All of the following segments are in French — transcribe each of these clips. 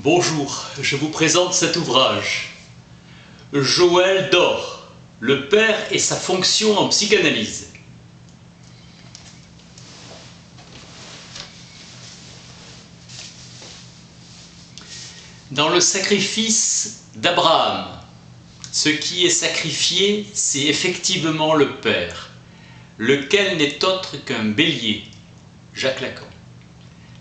Bonjour, je vous présente cet ouvrage. Joël Dor, le père et sa fonction en psychanalyse. Dans le sacrifice d'Abraham, ce qui est sacrifié, c'est effectivement le père, lequel n'est autre qu'un bélier. Jacques Lacan.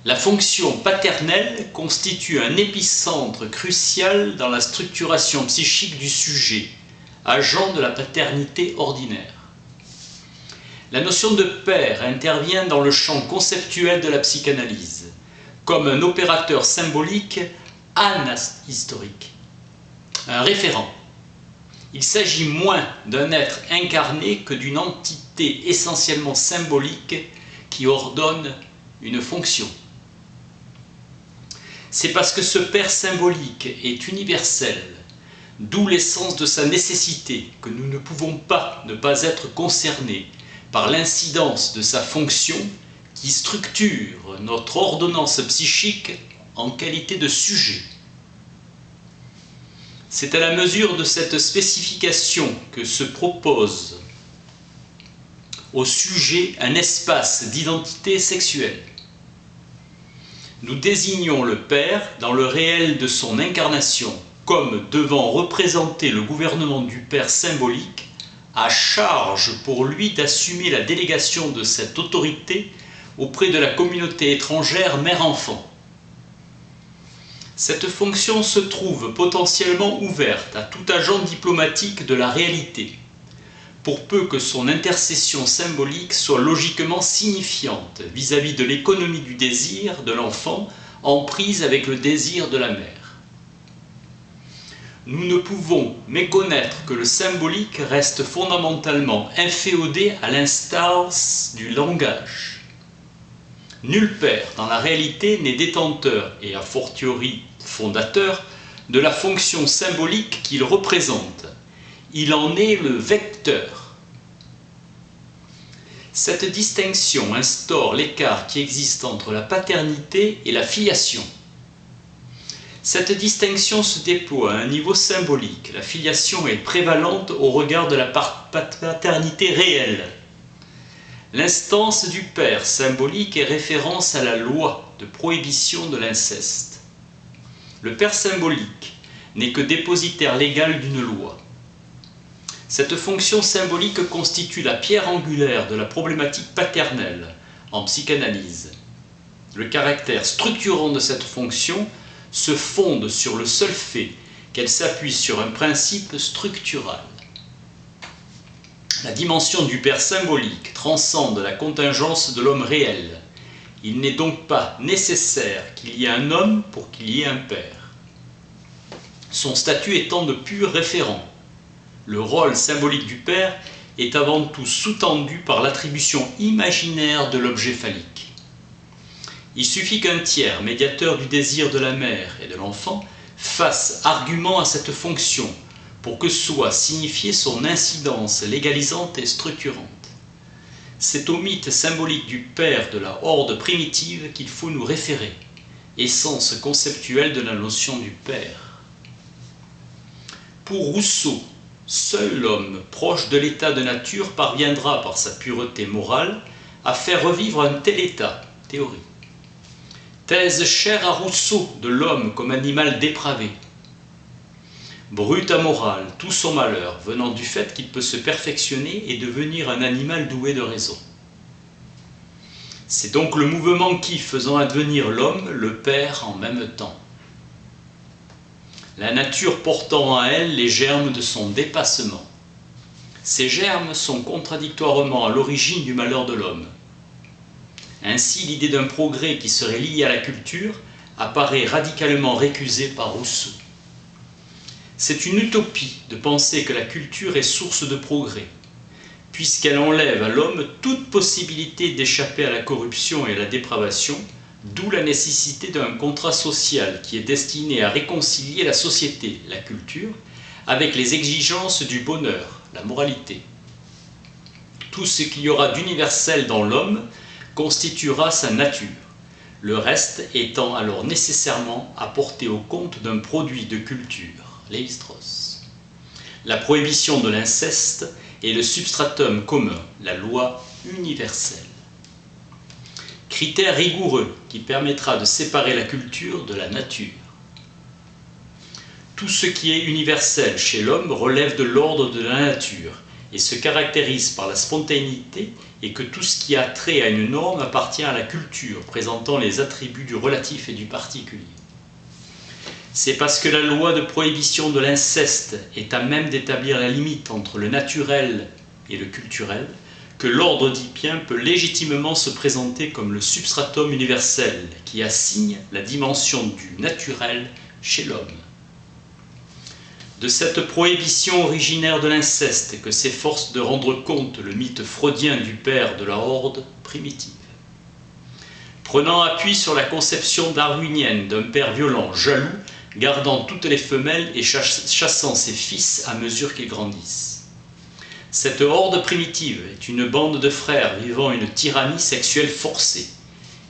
La fonction paternelle constitue un épicentre crucial dans la structuration psychique du sujet, agent de la paternité ordinaire. La notion de père intervient dans le champ conceptuel de la psychanalyse, comme un opérateur symbolique anhistorique, un référent. Il s'agit moins d'un être incarné que d'une entité essentiellement symbolique qui ordonne une fonction. C'est parce que ce père symbolique est universel, d'où l'essence de sa nécessité, que nous ne pouvons pas ne pas être concernés par l'incidence de sa fonction qui structure notre ordonnance psychique en qualité de sujet. C'est à la mesure de cette spécification que se propose au sujet un espace d'identité sexuelle. Nous désignons le père dans le réel de son incarnation comme devant représenter le gouvernement du père symbolique, à charge pour lui d'assumer la délégation de cette autorité auprès de la communauté étrangère mère-enfant. Cette fonction se trouve potentiellement ouverte à tout agent diplomatique de la réalité, pour peu que son intercession symbolique soit logiquement signifiante vis-à-vis de l'économie du désir de l'enfant en prise avec le désir de la mère. Nous ne pouvons méconnaître que le symbolique reste fondamentalement inféodé à l'instance du langage. Nul père, dans la réalité, n'est détenteur et a fortiori fondateur de la fonction symbolique qu'il représente. Il en est le vecteur. Cette distinction instaure l'écart qui existe entre la paternité et la filiation. Cette distinction se déploie à un niveau symbolique. La filiation est prévalente au regard de la paternité réelle. L'instance du père symbolique est référence à la loi de prohibition de l'inceste. Le père symbolique n'est que dépositaire légal d'une loi. Cette fonction symbolique constitue la pierre angulaire de la problématique paternelle en psychanalyse. Le caractère structurant de cette fonction se fonde sur le seul fait qu'elle s'appuie sur un principe structural. La dimension du père symbolique transcende la contingence de l'homme réel. Il n'est donc pas nécessaire qu'il y ait un homme pour qu'il y ait un père. Son statut étant de pur référent. Le rôle symbolique du père est avant tout sous-tendu par l'attribution imaginaire de l'objet phallique. Il suffit qu'un tiers, médiateur du désir de la mère et de l'enfant, fasse argument à cette fonction pour que soit signifiée son incidence légalisante et structurante. C'est au mythe symbolique du père de la horde primitive qu'il faut nous référer, essence conceptuelle de la notion du père. Pour Rousseau, seul l'homme, proche de l'état de nature, parviendra par sa pureté morale à faire revivre un tel état, théorie. Thèse chère à Rousseau de l'homme comme animal dépravé. Brute amorale, tout son malheur venant du fait qu'il peut se perfectionner et devenir un animal doué de raison. C'est donc le mouvement qui, faisant advenir l'homme, le perd en même temps. La nature portant en elle les germes de son dépassement. Ces germes sont contradictoirement à l'origine du malheur de l'homme. Ainsi, l'idée d'un progrès qui serait lié à la culture apparaît radicalement récusée par Rousseau. C'est une utopie de penser que la culture est source de progrès, puisqu'elle enlève à l'homme toute possibilité d'échapper à la corruption et à la dépravation, d'où la nécessité d'un contrat social qui est destiné à réconcilier la société, la culture, avec les exigences du bonheur, la moralité. Tout ce qu'il y aura d'universel dans l'homme constituera sa nature. le reste étant alors nécessairement apporté au compte d'un produit de culture, lévi-strauss. La prohibition de l'inceste est le substratum commun, la loi universelle. Critère rigoureux qui permettra de séparer la culture de la nature. Tout ce qui est universel chez l'homme relève de l'ordre de la nature et se caractérise par la spontanéité, et que tout ce qui a trait à une norme appartient à la culture, présentant les attributs du relatif et du particulier. C'est parce que la loi de prohibition de l'inceste est à même d'établir la limite entre le naturel et le culturel que l'ordre oedipien peut légitimement se présenter comme le substratum universel qui assigne la dimension du naturel chez l'homme. De cette prohibition originaire de l'inceste que s'efforce de rendre compte le mythe freudien du père de la horde primitive. Prenant appui sur la conception darwinienne d'un père violent, jaloux, gardant toutes les femelles et chassant ses fils à mesure qu'ils grandissent. Cette horde primitive est une bande de frères vivant une tyrannie sexuelle forcée.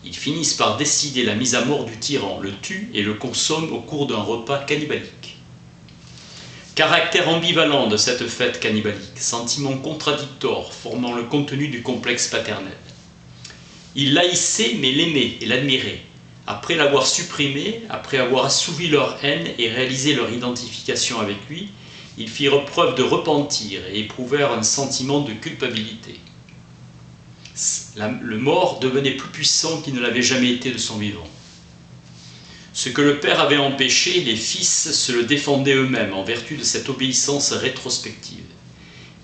Ils finissent par décider la mise à mort du tyran, le tuent et le consomment au cours d'un repas cannibalique. Caractère ambivalent de cette fête cannibalique, sentiment contradictoire formant le contenu du complexe paternel. Ils l'haïssaient mais l'aimaient et l'admiraient. Après l'avoir supprimé, après avoir assouvi leur haine et réalisé leur identification avec lui, ils firent preuve de repentir et éprouvèrent un sentiment de culpabilité. Le mort devenait plus puissant qu'il ne l'avait jamais été de son vivant. Ce que le père avait empêché, les fils se le défendaient eux-mêmes en vertu de cette obéissance rétrospective.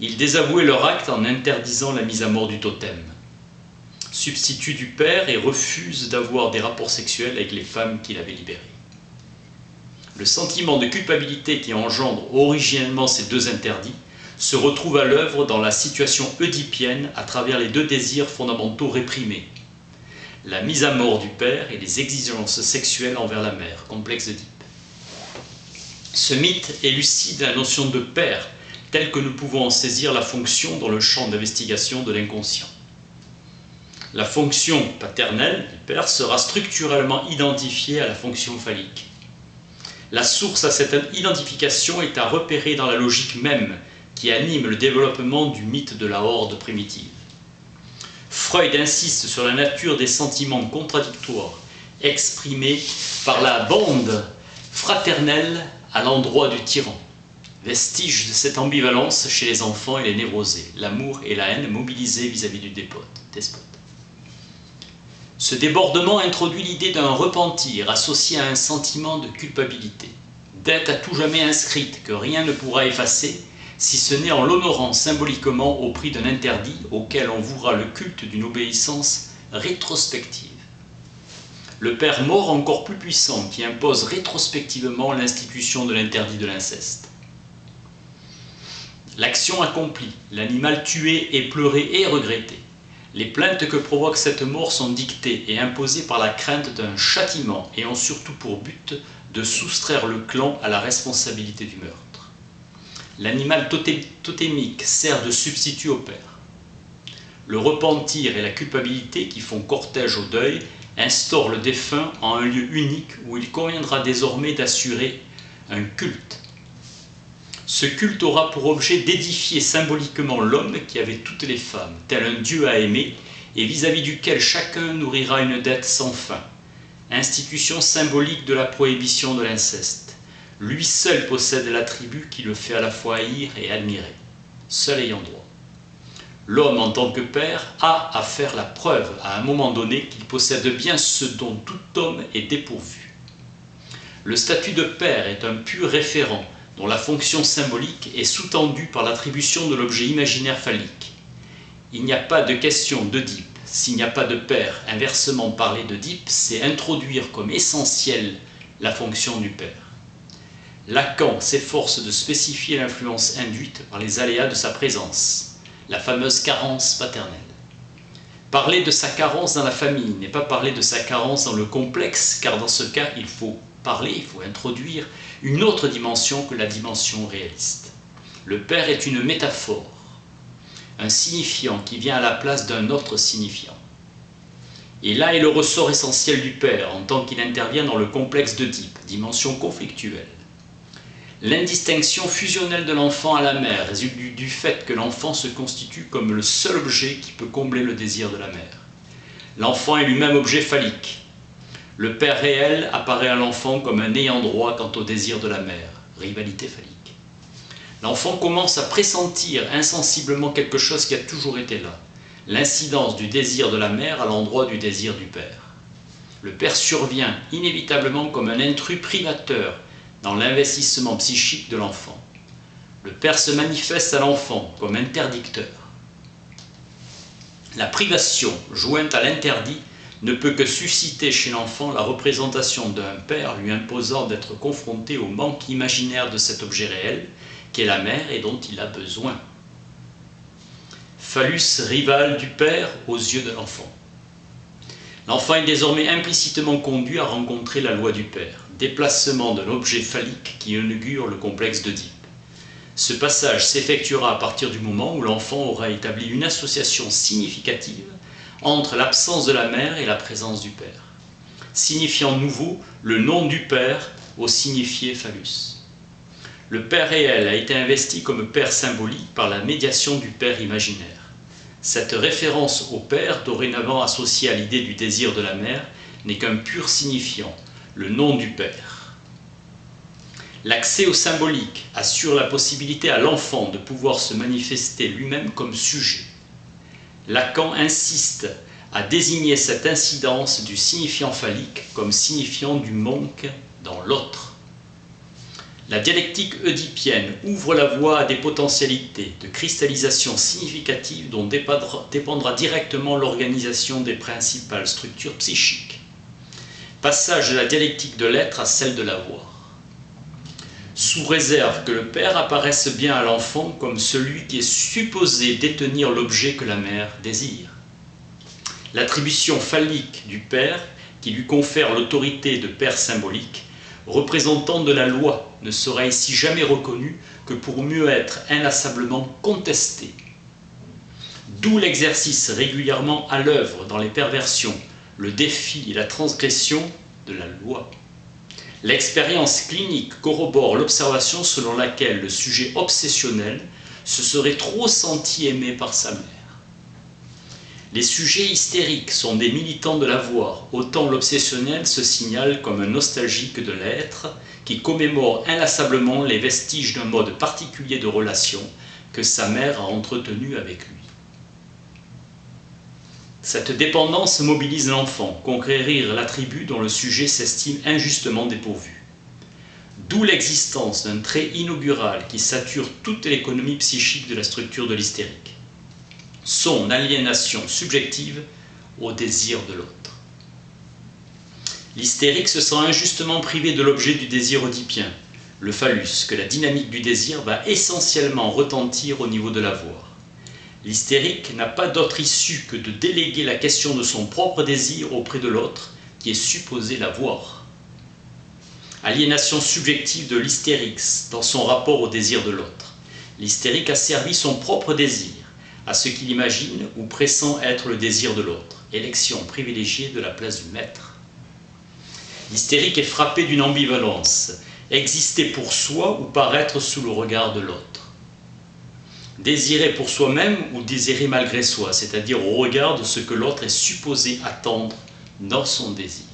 Ils désavouaient leur acte en interdisant la mise à mort du totem, substitut du père, et refusent d'avoir des rapports sexuels avec les femmes qu'il avait libérées. Le sentiment de culpabilité qui engendre originellement ces deux interdits se retrouve à l'œuvre dans la situation oedipienne à travers les deux désirs fondamentaux réprimés. La mise à mort du père et les exigences sexuelles envers la mère, complexe d'Oedipe. Ce mythe élucide la notion de père, telle que nous pouvons en saisir la fonction dans le champ d'investigation de l'inconscient. La fonction paternelle du père sera structurellement identifiée à la fonction phallique. La source à cette identification est à repérer dans la logique même qui anime le développement du mythe de la horde primitive. Freud insiste sur la nature des sentiments contradictoires exprimés par la bande fraternelle à l'endroit du tyran. Vestige de cette ambivalence chez les enfants et les névrosés, l'amour et la haine mobilisés vis-à-vis du despote. Ce débordement introduit l'idée d'un repentir associé à un sentiment de culpabilité, dette à tout jamais inscrite que rien ne pourra effacer, si ce n'est en l'honorant symboliquement au prix d'un interdit auquel on vouera le culte d'une obéissance rétrospective. Le père mort encore plus puissant qui impose rétrospectivement l'institution de l'interdit de l'inceste. L'action accomplie, l'animal tué et pleuré et regretté. Les plaintes que provoque cette mort sont dictées et imposées par la crainte d'un châtiment et ont surtout pour but de soustraire le clan à la responsabilité du meurtre. L'animal totémique sert de substitut au père. Le repentir et la culpabilité qui font cortège au deuil instaurent le défunt en un lieu unique où il conviendra désormais d'assurer un culte. Ce culte aura pour objet d'édifier symboliquement l'homme qui avait toutes les femmes, tel un Dieu à aimer, et vis-à-vis duquel chacun nourrira une dette sans fin. Institution symbolique de la prohibition de l'inceste. Lui seul possède l'attribut qui le fait à la fois haïr et admirer, seul ayant droit. L'homme en tant que père a à faire la preuve à un moment donné qu'il possède bien ce dont tout homme est dépourvu. Le statut de père est un pur référent dont la fonction symbolique est sous-tendue par l'attribution de l'objet imaginaire phallique. Il n'y a pas de question d'Oedipe. S'il n'y a pas de père, inversement parler d'Oedipe, c'est introduire comme essentielle la fonction du père. Lacan s'efforce de spécifier l'influence induite par les aléas de sa présence, la fameuse carence paternelle. Parler de sa carence dans la famille n'est pas parler de sa carence dans le complexe, car dans ce cas, il faut introduire une autre dimension que la dimension réaliste. Le père est une métaphore, un signifiant qui vient à la place d'un autre signifiant. Et là est le ressort essentiel du père, en tant qu'il intervient dans le complexe d'Oedipe, dimension conflictuelle. L'indistinction fusionnelle de l'enfant à la mère résulte du fait que l'enfant se constitue comme le seul objet qui peut combler le désir de la mère. L'enfant est lui-même objet phallique. Le père réel apparaît à l'enfant comme un ayant droit quant au désir de la mère, rivalité phallique. L'enfant commence à pressentir insensiblement quelque chose qui a toujours été là, l'incidence du désir de la mère à l'endroit du désir du père. Le père survient inévitablement comme un intrus privateur dans l'investissement psychique de l'enfant. Le père se manifeste à l'enfant comme interdicteur. La privation, jointe à l'interdit, ne peut que susciter chez l'enfant la représentation d'un père lui imposant d'être confronté au manque imaginaire de cet objet réel, qu'est la mère et dont il a besoin. Phallus rival du père aux yeux de l'enfant. L'enfant est désormais implicitement conduit à rencontrer la loi du père, déplacement d'un objet phallique qui inaugure le complexe d'Oedipe. Ce passage s'effectuera à partir du moment où l'enfant aura établi une association significative entre l'absence de la mère et la présence du père, signifiant nouveau le nom du père au signifié phallus. Le père réel a été investi comme père symbolique par la médiation du père imaginaire. Cette référence au père, dorénavant associée à l'idée du désir de la mère, n'est qu'un pur signifiant, le nom du père. L'accès au symbolique assure la possibilité à l'enfant de pouvoir se manifester lui-même comme sujet. Lacan insiste à désigner cette incidence du signifiant phallique comme signifiant du manque dans l'autre. La dialectique oedipienne ouvre la voie à des potentialités de cristallisation significative dont dépendra directement l'organisation des principales structures psychiques. Passage de la dialectique de l'être à celle de l'avoir. Sous réserve que le père apparaisse bien à l'enfant comme celui qui est supposé détenir l'objet que la mère désire. L'attribution phallique du père, qui lui confère l'autorité de père symbolique, représentant de la loi, ne sera ici jamais reconnue que pour mieux être inlassablement contestée. D'où l'exercice régulièrement à l'œuvre dans les perversions, le défi et la transgression de la loi. L'expérience clinique corrobore l'observation selon laquelle le sujet obsessionnel se serait trop senti aimé par sa mère. Les sujets hystériques sont des militants de l'avoir, autant l'obsessionnel se signale comme un nostalgique de l'être qui commémore inlassablement les vestiges d'un mode particulier de relation que sa mère a entretenu avec lui. Cette dépendance mobilise l'enfant, conquérir l'attribut dont le sujet s'estime injustement dépourvu. D'où l'existence d'un trait inaugural qui sature toute l'économie psychique de la structure de l'hystérique. Son aliénation subjective au désir de l'autre. L'hystérique se sent injustement privé de l'objet du désir oedipien, le phallus, que la dynamique du désir va essentiellement retentir au niveau de l'avoir. L'hystérique n'a pas d'autre issue que de déléguer la question de son propre désir auprès de l'autre, qui est supposé l'avoir. Aliénation subjective de l'hystérique dans son rapport au désir de l'autre. L'hystérique a servi son propre désir à ce qu'il imagine ou pressent être le désir de l'autre, élection privilégiée de la place du maître. L'hystérique est frappé d'une ambivalence, exister pour soi ou paraître sous le regard de l'autre. Désirer pour soi-même ou désirer malgré soi, c'est-à-dire au regard de ce que l'autre est supposé attendre dans son désir.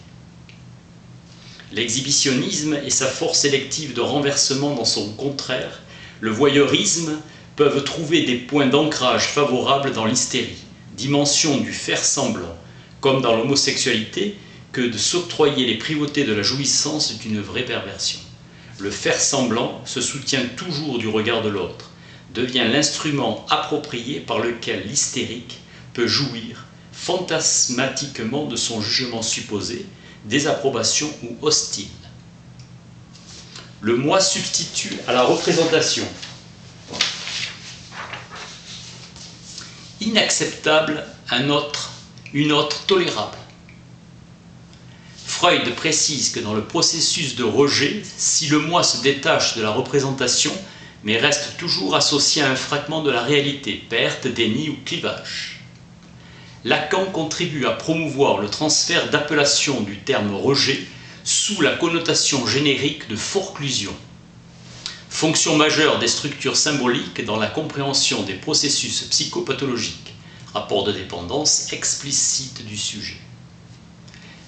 L'exhibitionnisme et sa force sélective de renversement dans son contraire, le voyeurisme, peuvent trouver des points d'ancrage favorables dans l'hystérie, dimension du faire semblant, comme dans l'homosexualité, que de s'octroyer les privautés de la jouissance d'une vraie perversion. Le faire semblant se soutient toujours du regard de l'autre, devient l'instrument approprié par lequel l'hystérique peut jouir fantasmatiquement de son jugement supposé, désapprobation ou hostile. Le moi substitue à la représentation. Inacceptable, une autre tolérable. Freud précise que dans le processus de rejet, si le moi se détache de la représentation, mais reste toujours associé à un fragment de la réalité, perte, déni ou clivage. Lacan contribue à promouvoir le transfert d'appellation du terme rejet sous la connotation générique de forclusion. Fonction majeure des structures symboliques dans la compréhension des processus psychopathologiques, rapport de dépendance explicite du sujet.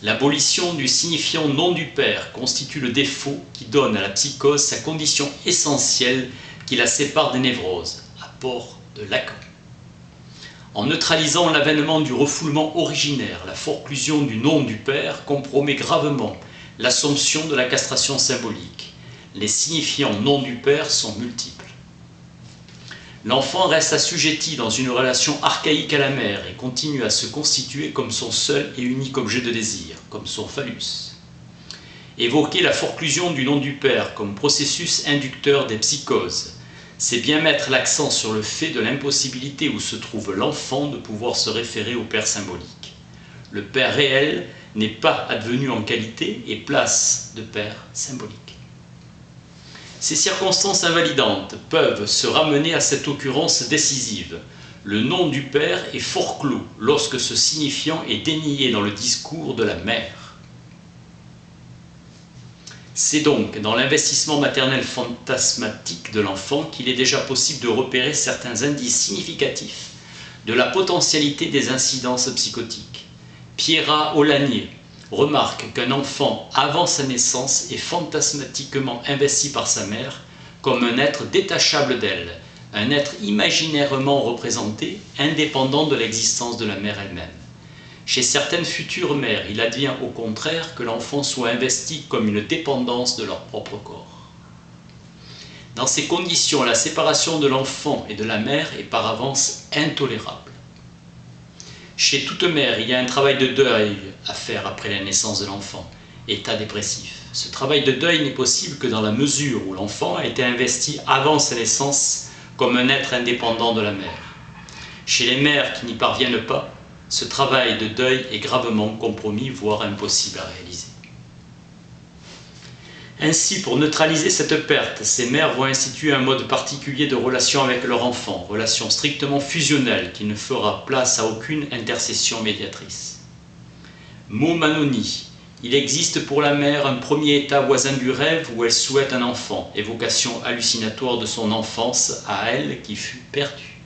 L'abolition du signifiant nom du père constitue le défaut qui donne à la psychose sa condition essentielle qui la sépare des névroses, apport de Lacan. En neutralisant l'avènement du refoulement originaire, la forclusion du nom du père compromet gravement l'assomption de la castration symbolique. Les signifiants nom du père sont multiples. L'enfant reste assujetti dans une relation archaïque à la mère et continue à se constituer comme son seul et unique objet de désir, comme son phallus. Évoquer la forclusion du nom du père comme processus inducteur des psychoses, c'est bien mettre l'accent sur le fait de l'impossibilité où se trouve l'enfant de pouvoir se référer au père symbolique. Le père réel n'est pas advenu en qualité et place de père symbolique. Ces circonstances invalidantes peuvent se ramener à cette occurrence décisive. Le nom du père est forclos lorsque ce signifiant est dénié dans le discours de la mère. C'est donc dans l'investissement maternel fantasmatique de l'enfant qu'il est déjà possible de repérer certains indices significatifs de la potentialité des incidences psychotiques. Pierrat Aulagnier remarque qu'un enfant avant sa naissance est fantasmatiquement investi par sa mère comme un être détachable d'elle, un être imaginairement représenté, indépendant de l'existence de la mère elle-même. Chez certaines futures mères, il advient au contraire que l'enfant soit investi comme une dépendance de leur propre corps. Dans ces conditions, la séparation de l'enfant et de la mère est par avance intolérable. Chez toute mère, il y a un travail de deuil à faire après la naissance de l'enfant, état dépressif. Ce travail de deuil n'est possible que dans la mesure où l'enfant a été investi avant sa naissance comme un être indépendant de la mère. Chez les mères qui n'y parviennent pas, ce travail de deuil est gravement compromis, voire impossible à réaliser. Ainsi, pour neutraliser cette perte, ces mères vont instituer un mode particulier de relation avec leur enfant, relation strictement fusionnelle qui ne fera place à aucune intercession médiatrice. Mot Manoni, il existe pour la mère un premier état voisin du rêve où elle souhaite un enfant, évocation hallucinatoire de son enfance à elle qui fut perdue.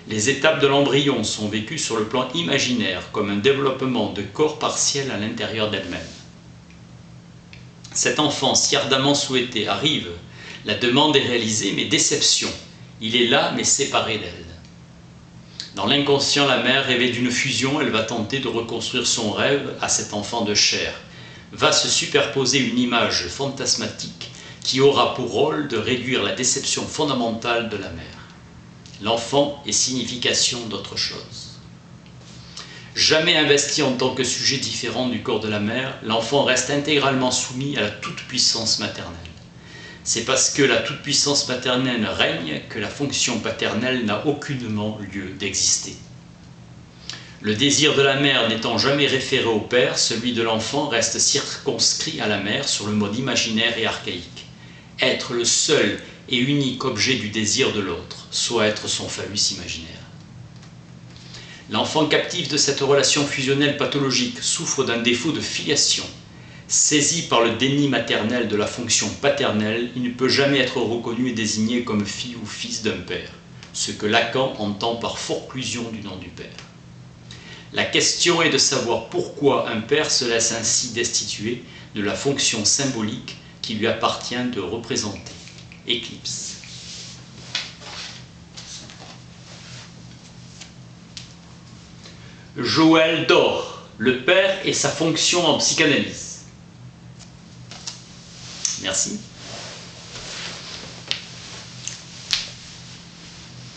Les étapes de l'embryon sont vécues sur le plan imaginaire comme un développement de corps partiel à l'intérieur d'elle-même. Cet enfant si ardemment souhaité arrive, la demande est réalisée mais déception, il est là mais séparé d'elle. Dans l'inconscient, la mère rêvait d'une fusion, elle va tenter de reconstruire son rêve à cet enfant de chair. Va se superposer une image fantasmatique qui aura pour rôle de réduire la déception fondamentale de la mère. L'enfant est signification d'autre chose. Jamais investi en tant que sujet différent du corps de la mère, l'enfant reste intégralement soumis à la toute-puissance maternelle. C'est parce que la toute-puissance maternelle règne que la fonction paternelle n'a aucunement lieu d'exister. Le désir de la mère n'étant jamais référé au père, celui de l'enfant reste circonscrit à la mère sur le mode imaginaire et archaïque. Être le seul et unique objet du désir de l'autre, soit être son phallus imaginaire. L'enfant captif de cette relation fusionnelle pathologique souffre d'un défaut de filiation. Saisi par le déni maternel de la fonction paternelle, il ne peut jamais être reconnu et désigné comme fille ou fils d'un père, ce que Lacan entend par forclusion du nom du père. La question est de savoir pourquoi un père se laisse ainsi destituer de la fonction symbolique qui lui appartient de représenter. Éclipse. Joël Dor, le père et sa fonction en psychanalyse. Merci.